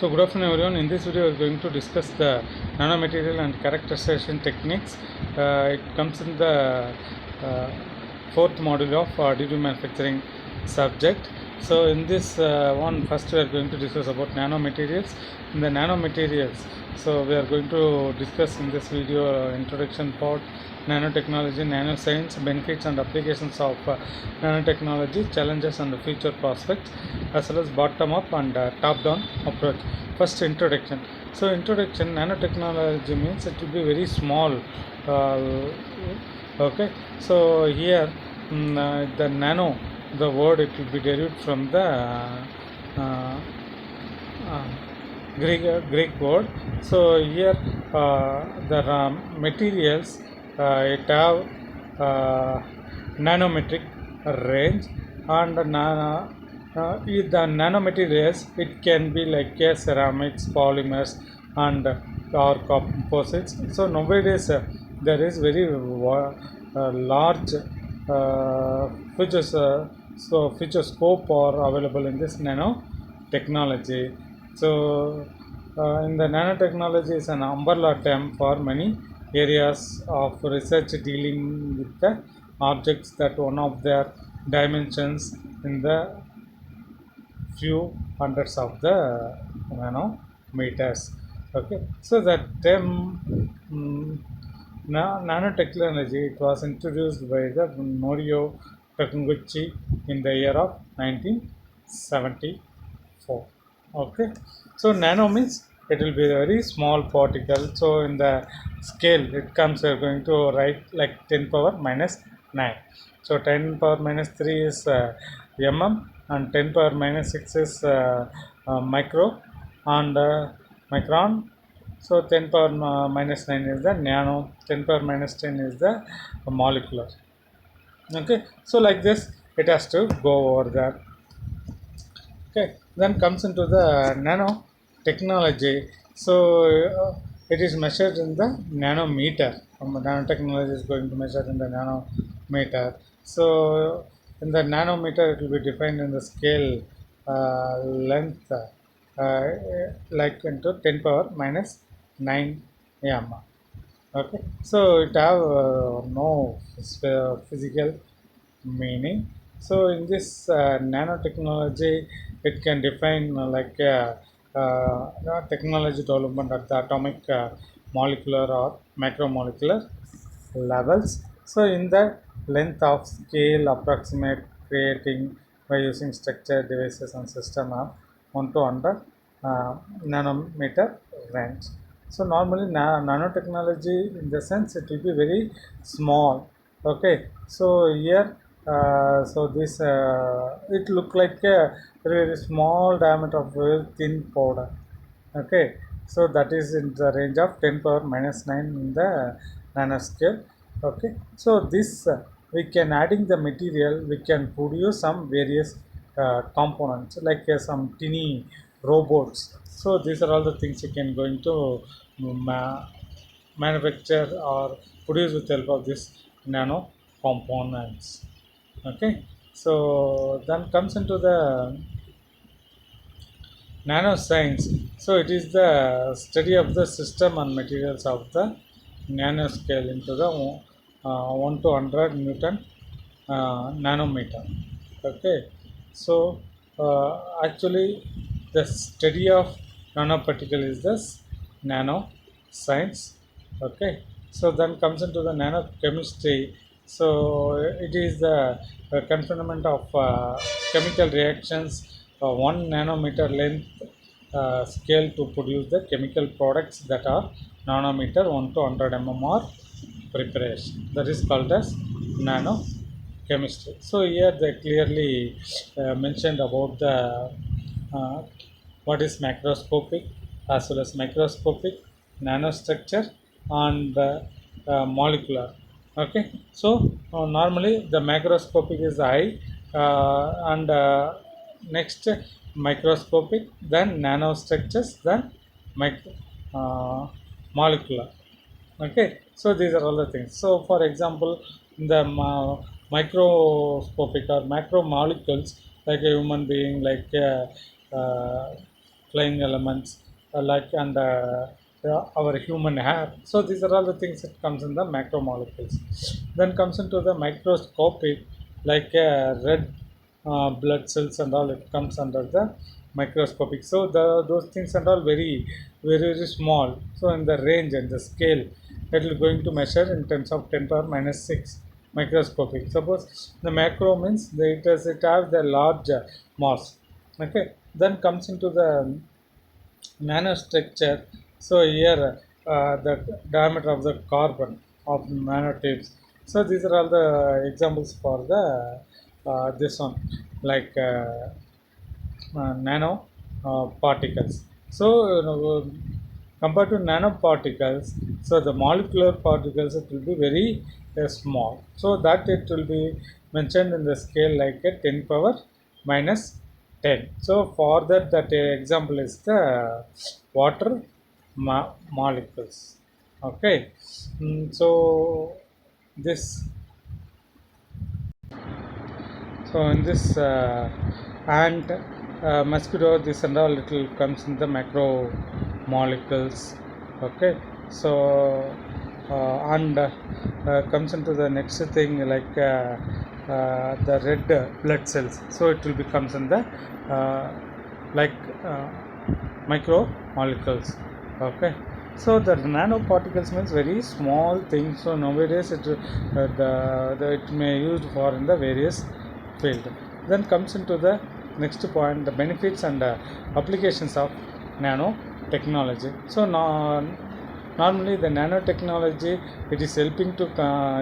So good afternoon everyone. In this video we are going to discuss the nanomaterial and characterization techniques. It comes in the fourth module of additive manufacturing subject. So in this one, first we are going to discuss about nanomaterials. In the nanomaterials, so we are going to discuss in this video introduction part, nanotechnology, nanoscience, benefits and applications of nanotechnology, challenges and future prospects, as well as bottom up and top down approach. First, introduction. So introduction, nanotechnology means it will be very small. Okay, so here the nano, the word, it will be derived from the uh, Greek word. So here the materials, it have nanometric range, and the nanomaterials, it can be like ceramics, polymers, and or composites. So nowadays there is very large features, feature scope are available in this nanotechnology. So in the nanotechnology is an umbrella term for many areas of research dealing with the objects that one of their dimensions in the few hundreds of the nanometers. Okay, so that term nanotechnology, it was introduced by the Norio Takuguchi in the year of 1974. Okay, so nano means it will be a very small particle. So in the scale it comes, we are going to write like 10 power minus 9. So 10 power minus 3 is mm, and 10 power minus 6 is micro, and micron. So 10 power minus 9 is the nano, 10 power minus 10 is the molecular. Okay, so like this it has to go over there. Okay, then comes into the nano technology. So it is measured in the nanometer. Nanotechnology is going to measure in the nanometer. So in the nanometer it will be defined in the scale length like into 10 power minus 9 m. Okay, so it have no physical meaning. So in this nanotechnology, it can define technology development at the atomic, molecular or macromolecular levels. So in the length of scale approximate creating by using structure, devices and system of 1 to 100 nanometer range. So normally nanotechnology, in the sense it will be very small. Okay, so here so this it look like a very small diameter of very thin powder. Okay, so that is in the range of 10 power minus 9 in the nanoscale. Okay, so this we can adding the material, we can produce some various components like some tiny robots. So these are all the things you can going to manufacture or produce with the help of this nano components. Okay, so then comes into the nanoscience. So it is the study of the system and materials of the nanoscale into the 1 to 100 Newton nanometer. Okay, so actually the study of nanoparticle is this nanoscience. Okay, so then comes into the nanochemistry. So it is the confinement of chemical reactions 1 nanometer length scale to produce the chemical products that are nanometer 1 to 100 mmr preparation. That is called as nanochemistry. So here they clearly mentioned about the uh, what is macroscopic as well as microscopic, nanostructure, and molecular. Okay, so normally the macroscopic is high, and next microscopic, then nanostructures, then micro, molecular. Okay, so these are all the things. So for example, the microscopic or macromolecules, like a human being, like flying elements like and our human hair. So these are all the things that comes in the macromolecules. Then comes into the microscopic, like red blood cells and all. It comes under the microscopic. So those things and all very small. So in the range and the scale, it will going to measure in terms of 10 power minus 6 microscopic. Suppose the macro means it has the large mass. Okay. Then comes into the nanostructure. So here the diameter of the carbon of nanotubes. So these are all the examples for the this one, like nano particles. So compared to nanoparticles, so the molecular particles, it will be very small. So that it will be mentioned in the scale like a 10 power minus 10. So for that example is the water molecules. Okay. So this so in this ant, mosquito, this and all, it will comes in the macro molecules. Okay. So and comes into the next thing like the red blood cells. So it will becomes in the uh, like micromolecules. Okay. So the nanoparticles means very small things. So nowadays it may used for in the various field. Then comes into the next point, the benefits and applications of nanotechnology. So now normally the nanotechnology, it is helping to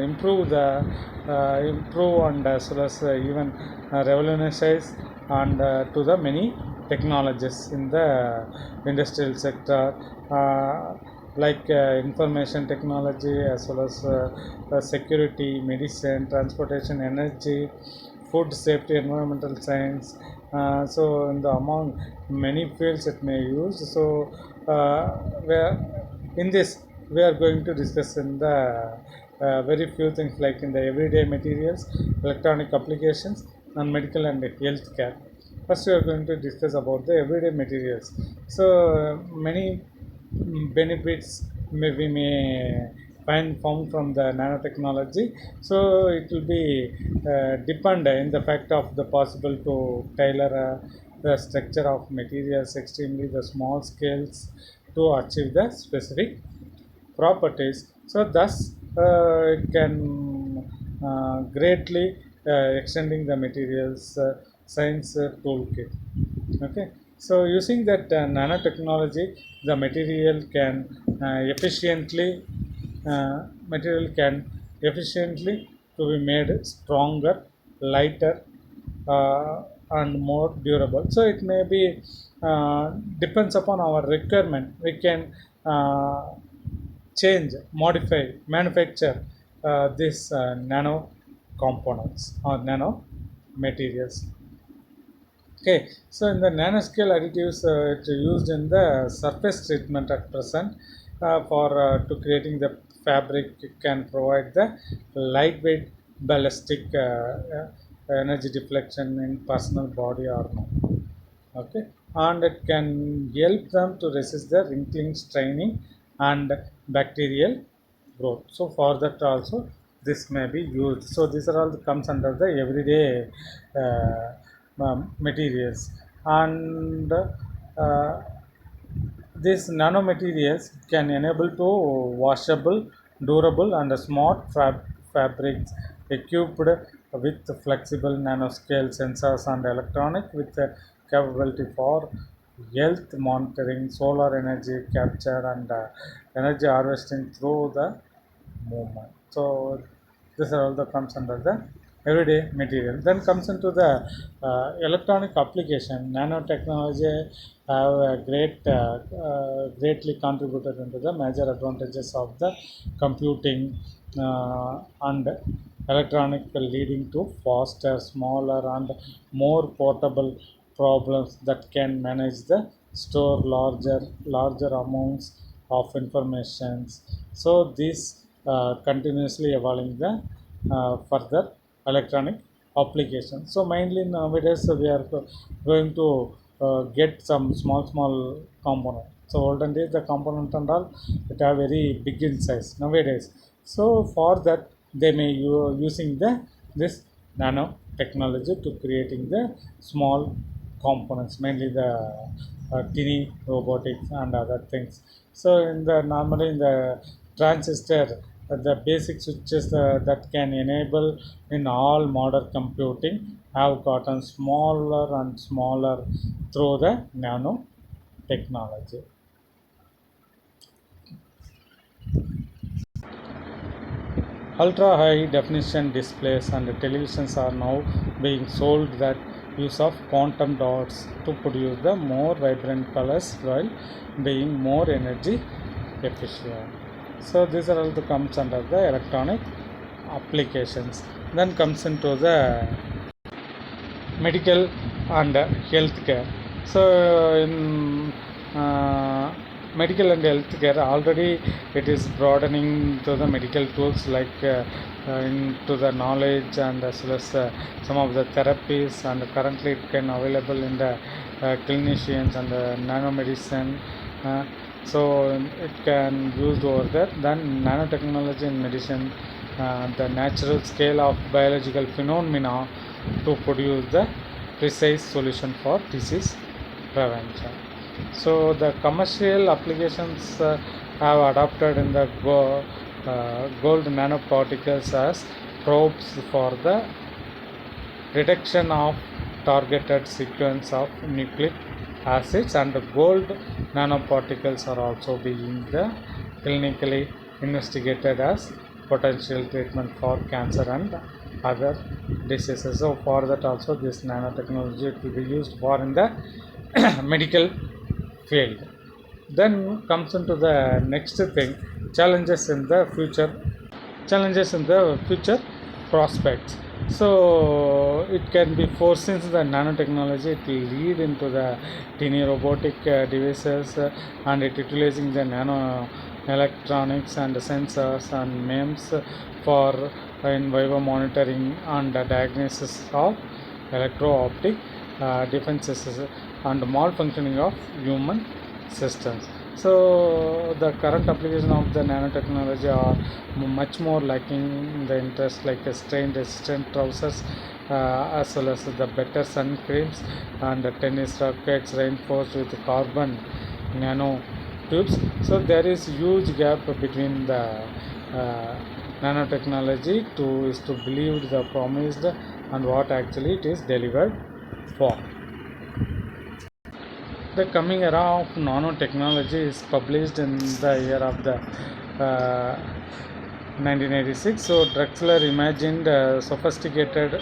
improve and as well as even revolutionize and to the many technologies in the industrial sector, like information technology as well as security, medicine, transportation, energy, food safety, environmental science. So in the among many fields it may use. So where in this we are going to discuss in the very few things like in the everyday materials, electronic applications, and medical and healthcare. First, we are going to discuss about the everyday materials. So many benefits we may find found from the nanotechnology. So it will be depend in the fact of the possible to tailor the structure of materials extremely the small scales to achieve the specific properties. So thus it can greatly extending the materials science toolkit. Okay. So using that nanotechnology, the material can efficiently to be made stronger, lighter, and more durable. So it may be depends upon our requirement. We can uh, change, modify, manufacture these nano components or nano materials. Okay, so in the nanoscale additives, it's used in the surface treatment at present for to creating the fabric. It can provide the lightweight ballistic energy deflection in personal body armor. Okay, and it can help them to resist the wrinkling, straining, and bacterial growth. So for that also this may be used. So these are all comes under the everyday materials. And these nanomaterials can enable to washable, durable, and smart fabrics equipped with flexible nanoscale sensors and electronic with capability for health monitoring, solar energy capture, and energy harvesting through the movement. So this are all the comes under the everyday material. Then comes into the electronic application. Nanotechnology have greatly contributed into the major advantages of the computing and electronic, leading to faster, smaller, and more portable problems that can manage the store larger amounts of information. So this continuously evolving the further electronic application. So mainly nowadays we are going to get some small component. So olden days the component and all it are very big in size nowadays. So for that they may using the this nano technology to creating the small components, mainly the tiny robotics and other things. So in the normally in the transistor, the basic switches that can enable in all modern computing have gotten smaller and smaller through the nano technology. Ultra high definition displays and televisions are now being sold that use of quantum dots to produce the more vibrant colors while being more energy efficient. So these are all the comes under the electronic applications. Then comes into the medical and healthcare. So in medical and healthcare already it is broadening to the medical tools like into the knowledge and as well as some of the therapies, and currently it can available in the clinicians and the nanomedicine. uh, so it can used over there. Then nanotechnology in medicine, the natural scale of biological phenomena to produce the precise solution for disease prevention. So the commercial applications have adopted in the gold nanoparticles as probes for the detection of targeted sequence of nucleic acids, and the gold nanoparticles are also being clinically investigated as potential treatment for cancer and other diseases. So for that also this nanotechnology will be used for in the medical field. Then comes into the next thing, challenges in the future, challenges in the future prospects. So it can be foreseen the nanotechnology it will lead into the tiny robotic devices, and it utilizing the nano electronics and sensors and MEMS for in vivo monitoring and diagnosis of electro-optic defenses and malfunctioning of human systems. So the current application of the nanotechnology are much more lacking the interest, like strain resistant trousers, as well as the better sun creams and the tennis rackets reinforced with carbon nano tubes. So there is huge gap between the nanotechnology to is to believe the promised and what actually it is delivered for. The coming era of nanotechnology is published in the year of the 1986. So Drexler imagined sophisticated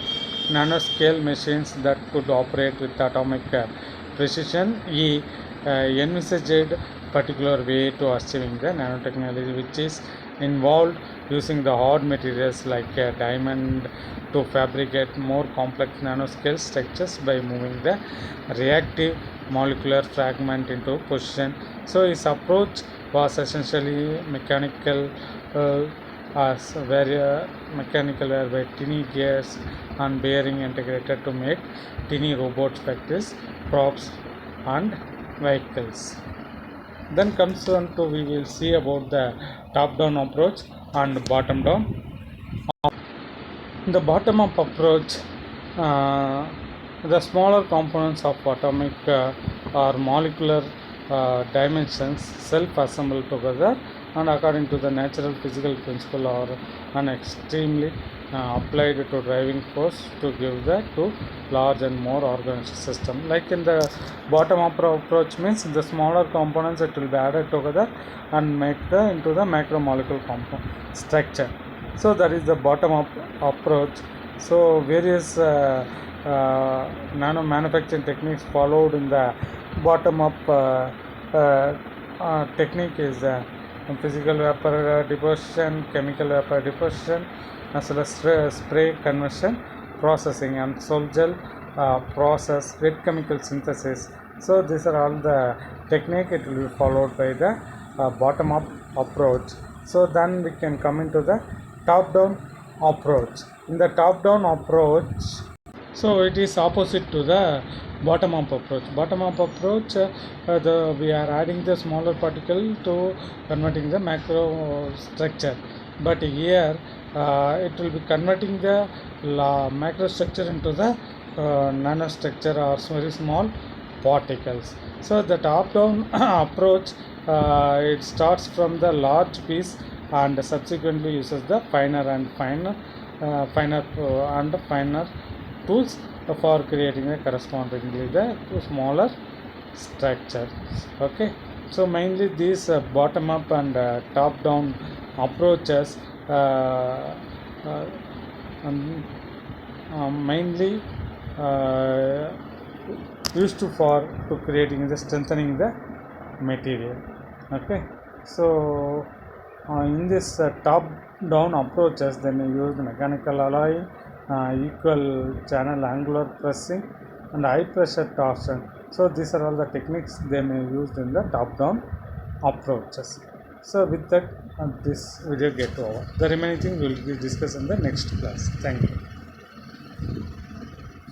nanoscale machines that could operate with atomic precision. He envisaged particular way to achieving the nanotechnology, which is involved using the hard materials like diamond to fabricate more complex nanoscale structures by moving the reactive molecular fragment into position. So his approach was essentially mechanical, as where mechanical whereby tiny gears and bearing integrated to make tiny robot factories, props and vehicles. Then comes on to we will see about the top down approach and bottom down. The bottom up approach, uh, the smaller components of atomic or molecular dimensions self assemble together, and according to the natural physical principle or an extremely applied to driving force to give the to large and more organized system. Like in the bottom up approach means the smaller components it will be added together and make the into the macromolecule compound structure. So that is the bottom up approach. So various nano manufacturing techniques followed in the bottom up technique is physical vapor deposition, chemical vapor deposition, as well as spray conversion processing, and sol gel process, wet chemical synthesis. So these are all the technique it will be followed by the bottom up approach. So then we can come into the top down approach. In the top down approach, So it is opposite to the bottom up approach. Bottom up approach, we are adding the smaller particle to converting the macro structure, but here it will be converting the macro structure into the nanostructure or very small particles. So the top down approach, it starts from the large piece and subsequently uses the finer tools for creating a correspondingly the smaller structure. Okay, so mainly these bottom up and top down approaches uh, um, mainly uh, used to creating the strengthening the material. Okay, so in this top down approaches, then you use the mechanical alloy, equal channel angular pressing, and high pressure torsion. So these are all the techniques they may used in the top down approaches. So with that, this video get over. The remaining thing will be discussed in the next class. Thank you.